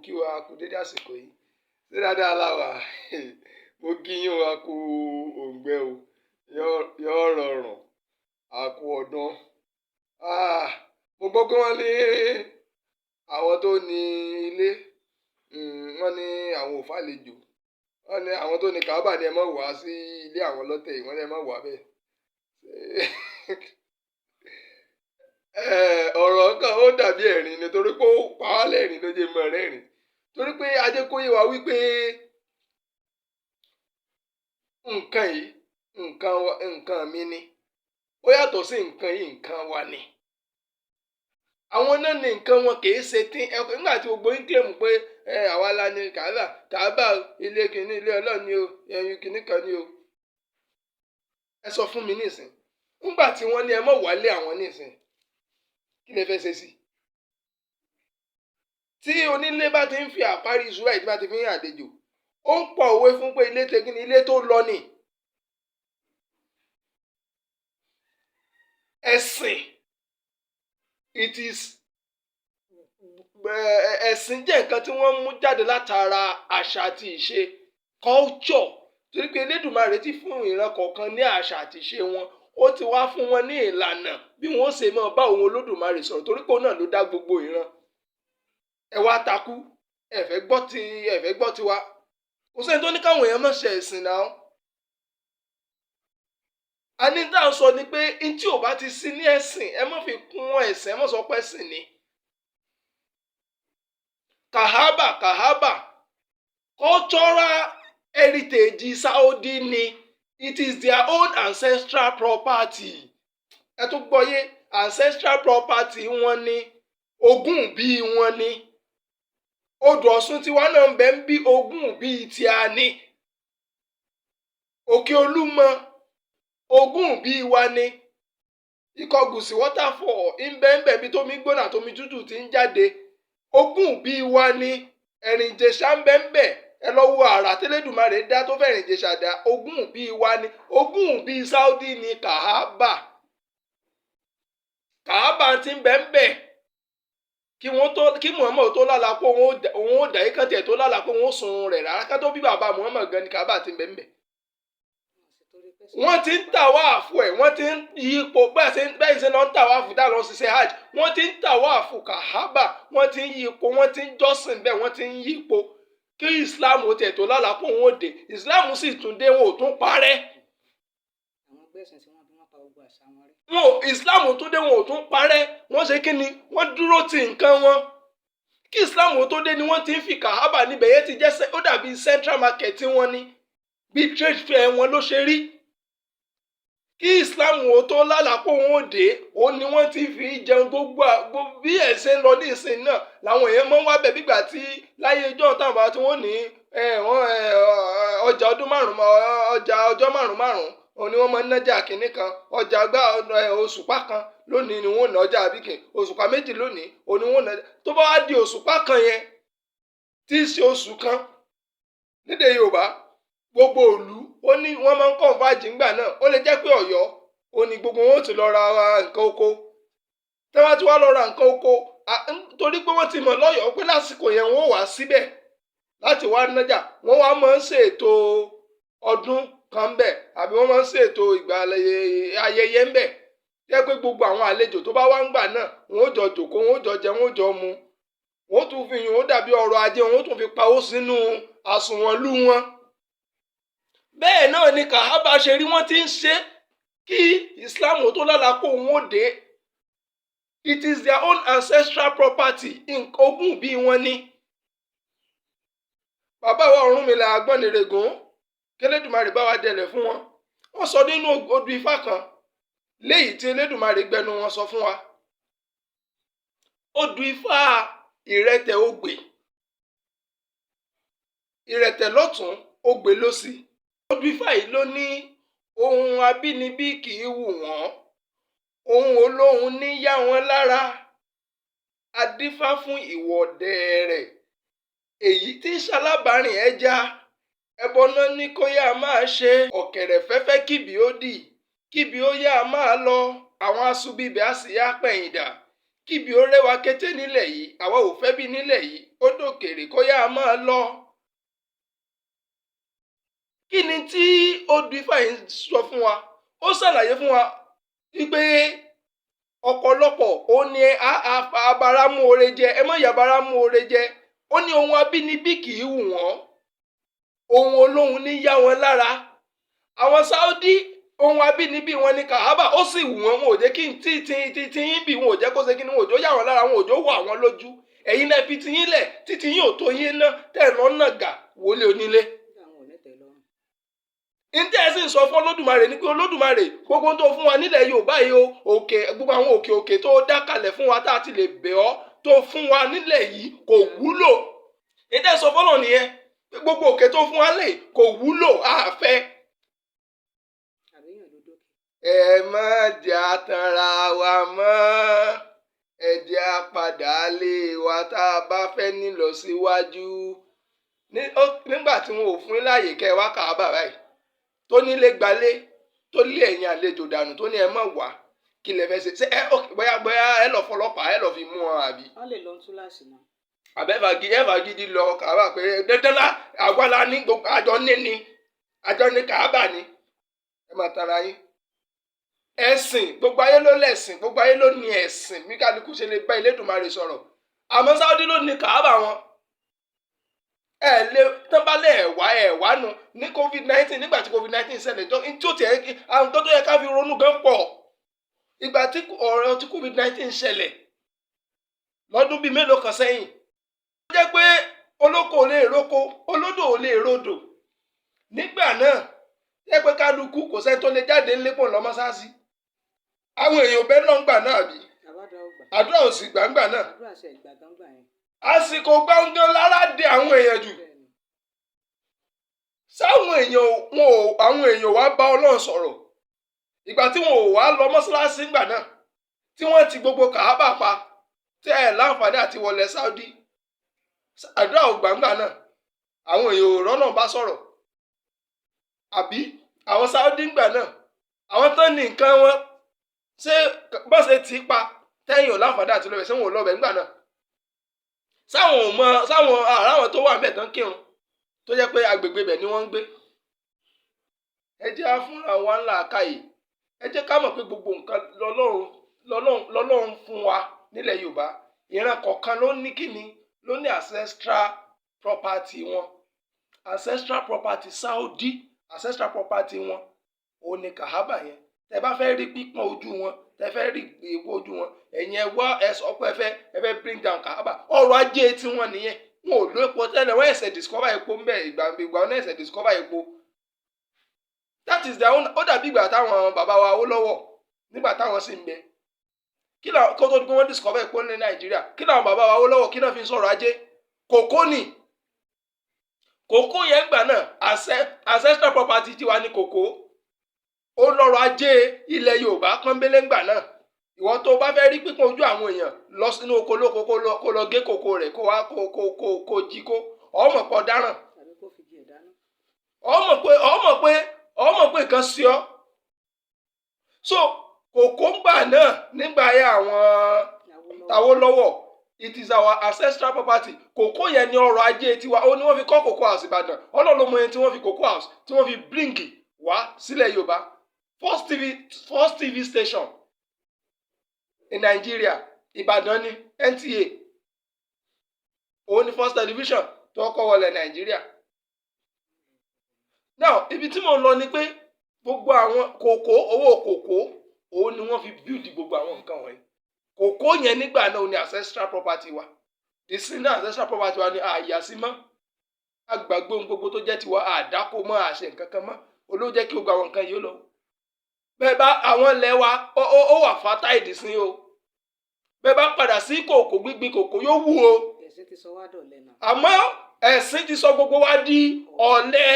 kí wa kú dédé àsìkò yìí. Ṣé dáadáa la wà? Mo kí yín wa kú òǹgbẹ o. Yóò rọrùn. A kú ọdún. Mo gbọ́ pé wọ́n ní àwọn tó ní ilé, wọ́n ní àwọn ò fàlejò. Wọ́n ní àwọn tó ní Kahaba ni ẹ má wá sí ilé àwọn lọ́tẹ̀ yìí, wọ́n ní ẹ má wá bẹ́ẹ̀. Ọ̀rọ̀ kan ó dàbí ẹ̀rín nítorí pé ó pa á lẹ́rìn ló jẹ́ mọ́ rẹ́rìn. Torí pé ajé kó yé wa wípé nǹkan yìí, nǹkan mi ni. Ó yàtọ̀ sí nǹkan yìí, nǹkan wa ni. Àwọn náà ní nǹkan wọn kì í ṣe nígbà tí gbogbo yín claim pé àwa la ní Kahaba ilé kìíní ilé Ọlọ́run ni o, ẹ̀yin kìíní kan ni o. Ẹ sọ fún mi nísìn. Nígbà tí wọ́n ní ẹ má wálé àwọn nísìn, kí lẹ fẹ́ ṣe sí? Tí onílé bá ti ń fi àparí ìṣúra ìdí bá ti fi ń àlejò, ó ń pọ̀ òwe fún pé ilé tegini ilé tó lọ ni. Ẹ̀sìn ẹ̀sìn jẹ́ nǹkan tí wọ́n mú jáde látara àṣà àti ìṣe culture. Torí pé Elédùmarè ti fún ìran kọ̀ọ̀kan ní àṣà àti ìṣe wọn. Ó ti wá fún wọn ní ìlànà bí wọ́n ṣe máa bá òun Olódùmarè sọ̀rọ̀ torí pé òun náà ló dá gbogbo ìran. Ẹ wá takú, ẹ fẹ́ gbọ́ tiwa. Kò sẹ́ni tó ní káwọn èèyàn má ṣe ẹ̀sìn náà. A ní tá à ń sọ ni pé tí ò bá ti sí ní ẹ̀sìn, ẹ má fi kún ẹ̀sìn, ẹ má sọ pé ẹ̀sìn ni. Kahaba, cultural heritage Saudi ni. It is their own ancestral property. Ẹ tún gbọ́ yé, ancestral property wọn ni. Ogún bí wọn ni. Odò Ọ̀ṣun tiwa náà ń bẹ ń bí ogún bí ti a ní. Òkè Olúmọ ogún bí wa ni. Ìkọgùsì waterfall ń bẹ bí tómi gbóná tómi tútù ti ń jáde. Ogún bí wa ni. Ẹ̀rìn Ìjẹ̀ṣà ń bẹ. Ẹ lọ wo àrà tẹ́lẹ̀dùmarè dá tó fẹ́ Ẹ̀rìn Ìjẹ̀ṣà dá. Ogún bí wa ni. Ogún bí Saudi ni Kahaba. Kahaba ti ń bẹ. Kí Muhammad tó lálàá pé òun ó dà yìí kan tiẹ̀ tó lálàá pé òun ó sun rẹ̀ rárá ká tó bí bàbá Muhammad gan ni Kahaba ti ń bẹ. Wọ́n ti ń tàwáàfù ẹ̀, wọ́n ti ń yí ipò bẹ́ẹ̀ ṣe lọ ń tàwáàfù dá lọ ṣiṣẹ́ hajj. Wọ́n ti ń tàwáàfù Kahaba, wọ́n ti ń yí ipò, wọ́n ti ń jọ́sìn bẹ́ẹ̀, wọ́n ti ń yí ipò. Kí Islam ó tiẹ̀ tó lálàá pé òun ó dé, Islam sì tún dé, wọn ò tún parẹ́. Àwọn gbẹ̀sìn tí wọ́n fi wọ́n pa gbogbo àṣà wọn rí. Islam tún dé, wọn ò tún parẹ́. Wọ́n ṣe kí ni? Wọ́n dúró ti nǹkan wọn. Kí Islam tó dé ni wọ́n ti ń fi Kahaba níbẹ̀ yẹn ti jẹ́ ó dàbí central market tí wọ́n ní. Bí trade fair wọn ló ṣe rí. Kí Islam tó lálàá pé òun ó dé, òun ni wọ́n ti fi jẹun gbogbo bí ẹ̀ ṣe ń lọ ní ìsìn náà làwọn èèyàn máa ń wá bẹ̀ bígbà tí láyé ìjọ táwọn bá tí wọ́n ní ọjà ọdún ọjà ọjọ́ márùn-ún òun ni wọ́n máa ń nájà kínní kan ọjà òṣùpá kan lónìí ni wọ́n ná ọjà àbíkè òṣùpá méjì lónìí òun ni wọ́n ná tó bá wá di òṣùpá kan yẹn tí í ṣe oṣù kan lédè Yorùbá gbogbo ìlú ó ní wọ́n máa ń kọ́ fàájì ńgbà náà ó lè jẹ́ pé Ọ̀yọ́ ó ní gbogbo wọn ó ti lọ ra nǹkan oko tí wọ́n ti wá lọ ra nǹkan oko torí pé wọ́n ti mọ̀ lọ́yọ̀ọ́ pé lásìkò yẹn wọ́n wá síbẹ̀ láti wá nájà wọ́n wá máa ń ṣètò ọdún kan bẹ̀ àbí wọ́n máa ń ṣètò ìgbà ayẹyẹ ń bẹ̀ jẹ́ pé gbogbo àwọn àlejò tó bá wá ń gbà náà wọ́n ó jọ jòkó wọ́n ó jọ jẹ wọ́n ó jọ mu wọ́n ó tún fi yùn ó dàbí ọrọ̀ ajé wọ́n ó tún fi pawó sínú àsùnwọ̀n lú wọn. Bẹ́ẹ̀ náà ni Kahaba ṣe rí wọ́n ti ń ṣe kí Islam tó lálàá pé òun ó dé. It is their own ancestral property. Ogún bí wọn ni. Bàbá wa Ọ̀rúnmìlà Agbọ́nìrègún k'Elédùmarè bá wa dẹlẹ̀ fún wọn. Wọ́n sọ nínú odù Ifá kan léyìí tí Elédùmarè gbẹnu wọn sọ fún wa. Odù Ifá Ìrẹtẹ̀ Ogbè. Ìrẹtẹ̀ lọ́tún, Ogbè lósì. Odù Ifá yìí ló ní ohun abínibí kì í wù wọ́n. Ohun olóhun ní yá wọn lára. Adífá fún ìwọ̀dẹ̀ rẹ̀. Èyí tí ṣalábàárìn ẹja. Ẹbọ náà ní kó yá máa ṣe. Ọ̀kẹ̀rẹ̀ fẹ́fẹ́ kíbi ó dì. Kíbi ó yá máa lọ. Àwọn asubíbẹ̀ á sì yá pẹ̀yìndà. kíbi ó rẹwà kété nílẹ̀ yìí àwa ò fẹ́ bí nílẹ̀ yìí ó dòkèrè kó yá a máa lọ. kí ni tí odù Ifá yìí sọ fún wa? ó ṣàlàyé fún wa wípé ọ̀pọ̀lọpọ̀ ó ní abáramú oore jẹ ẹ mọ̀ yàbáramú oore jẹ. ó ní ohun abínibí kì í wù wọ́n, ohun olóhun ní yá wọn lára. àwọn Saudi ohun abínibí wọn ní Kahaba ó sì wù wọ́n, wọn ò jẹ́ kí n tí yín bì, wọn ò jẹ́ kó ṣe kí ni, wọn ò jọ yà wọn lára, wọn ò jọ wọ àwọn lójú. ẹ̀yin náà fi tiyín lẹ̀ títí yín ò tó yín ná tẹ̀ lọ́nà gà wọlé onílé. ǹjẹ́ ẹ sì ń sọ fún Olódùmarè ní pé Olódùmarè gbogbo tó fún wa nílẹ̀ Yorùbá yìí o òkè gbogbo àwọn òkè tó dá kalẹ̀ fún wa tá a ti lè bẹ̀ ọ́ tó fún wa nílẹ̀ yìí kò wúlò. ǹjẹ́ ẹ sọ fọ́lọ̀ nìyẹn gbogbo òkè tó fún wa lè kò wúlò àfẹ́. ẹ má jẹ́ àtànra wa mọ́, ẹ jẹ́ àpadà lé wa tá a bá fẹ́ nílọ síwájú. nígbà tí wọn ò fún láàyè kẹ́ wá Kahaba báyìí tó nílé gbalé tó lé ẹ̀yin àlejò dànù tó ní ẹ má wá kí lè fẹ́ ṣe bóyá ẹ lọ fọlọ́pàá ẹ lọ fi mú wọn àbí. wọ́n lè lọ túláàsì náà. àbẹ́fà gidi lọ Kahaba pé dandanlá àgbàlá ní gbogbo àjọ ní Kahaba ni ẹ máa tara yín. ẹ̀sìn gbogbo ayé ló lẹ̀sìn, gbogbo ayé ló ní ẹ̀sìn bí kálukú ṣe lè bá Elédùmarè sọ̀rọ̀. àmọ́ Saudi ló ní Kahaba wọn. tánbálẹ̀ ẹ̀wá nu ní COVID-19 nígbà tí COVID-19 ṣẹlẹ̀ tí ó tiẹ̀ àwọn tó yẹ ká fi ronú gan pọ̀. ìgbà tí ọ̀rọ̀ tí COVID-19 ṣẹlẹ̀ lọ́dún bíi mélòó kan sẹ́yìn. ó jẹ́ pé olóko ò lè roko olódò ò lè rodò. nígbà náà jẹ́ pé kálukú kò sẹ́ni tó lè jáde ńlẹ́pọ̀ lọ́mọ́sáàsì. àwọn èèyàn bẹ́ẹ̀ náà ń gbà náà bí. àdúrà ò sì gbàǹgbà náà. àsìkò gbàǹgàn lára dé àwọn èèyàn jù. sáwọn èèyàn wá bá Ọlọ́run sọ̀rọ̀ ìgbà tí wọn ò wá lọ mọ́sálásí ńgbà náà tí wọ́n ti gbogbo Kahaba pa tí ẹ̀ láǹfààní àti wọlé Saudi. àdúrà ò gbàǹgbà náà àwọn èèyàn ò rọ́nà bá sọ̀rọ̀ àbí àwọn Saudi ńgbà náà àwọn tán ní nǹkan wọn ṣé bọ́sẹ̀ tí pa tẹ́yìn ò láǹfààní àti lọ́bẹ̀ sẹ́wọ̀n ò lọ́bẹ̀ ńgbà náà. sáwọn àràwọn tó wà ń bẹ̀ tán kírun tó jẹ́ pé agbègbè bẹ̀ ni wọ́n ń gbé. ẹ jẹ́ á fúnra wa ńlá káyè, ẹ jẹ́ ká mọ̀ pé gbogbo nǹkan lọ́lọ́run fún wa nílẹ̀ Yorùbá. ìran kọ̀ọ̀kan ló ní kíni ló ní ancestral property wọn. ancestral property Saudi ancestral property wọn òun ni Kahaba yẹn. tẹ bá fẹ́ rí pípọ́n ojú wọn tẹ fẹ́ rí èèwọ̀ ojú wọn ẹ̀yin ẹ wá ẹ sọ pé ẹ fẹ́ bring down Kahaba. ọrọ̀ ajé tí wọ́n nìyẹn. wọn ò lo epo tẹ́lẹ̀ wọ́n ẹ̀sẹ̀ discover epo ń bẹ̀ ìgbà wọn ẹ̀sẹ̀ discover epo. that is their own. ó dàbí ìgbà táwọn bàbá wa Awólọ́wọ̀ nígbà táwọn sì ń bẹ kó tó di pé wọ́n discover epo ní Nàìjíríà kí làwọn bàbá wa Awólọ́wọ̀ kí náà fi ń sọ̀rọ̀ ajé? kòkó ni. kòkó yẹn gbà náà ancestral property tiwa ní kòkó. ó lọ́rọ̀ ajé ilẹ̀ Yorùbá pọ́nbélé ńgbà náà. ìwọ tó bá fẹ́ rí pípọ́n ojú àwọn èèyàn lọ sínú oko lóko kó lọ gé kòkó rẹ̀ kó wá kó jí kó ọmọ pọ̀ dáràn. ọmọ pé nǹkan sí ọ. so kòkó ńgbà náà nígbà ayé àwọn Awólọ́wọ̀ it is our ancestral property. kòkó yẹn ni ọrọ̀ ajé tiwa. ó ní wọ́n fi kọ́ kòkó house Ìbàdàn. ọlọ́lọ́mọ yẹn tí wọ́n fi kòkó house tí wọ́n fi bring wá sílẹ̀ Yorùbá. first TV station in Nigeria Ìbàdàn ní NTA. òun ni first television tó kọ́ wọlé Nigeria. now ibi tí mo ń lọ ni pé gbogbo àwọn owó kòkó òun ni wọ́n fi build gbogbo àwọn nǹkan wọ̀nyí. kòkó yẹn nígbà náà ni ancestral property wa. the sin ancestral property wa ni àyàsí mọ́. àgbàgbé ohun gbogbo tó jẹ́ tiwa àdákò mọ́ àṣẹ nǹkan kan mọ́. olóòjẹ́ kí gbogbo àwọn nǹkan yìí ó lọ. bẹ́ẹ̀ bá àwọn ilẹ̀ wa ó wà fertile sí o. bẹ́ẹ̀ bá padà sí kòkó gbígbin kòkó yóò wù o. ẹ̀sìn ti sọ wá dọ̀lẹ náà. àmọ́ ẹ̀sìn ti sọ gbogbo wa di ọ̀lẹ.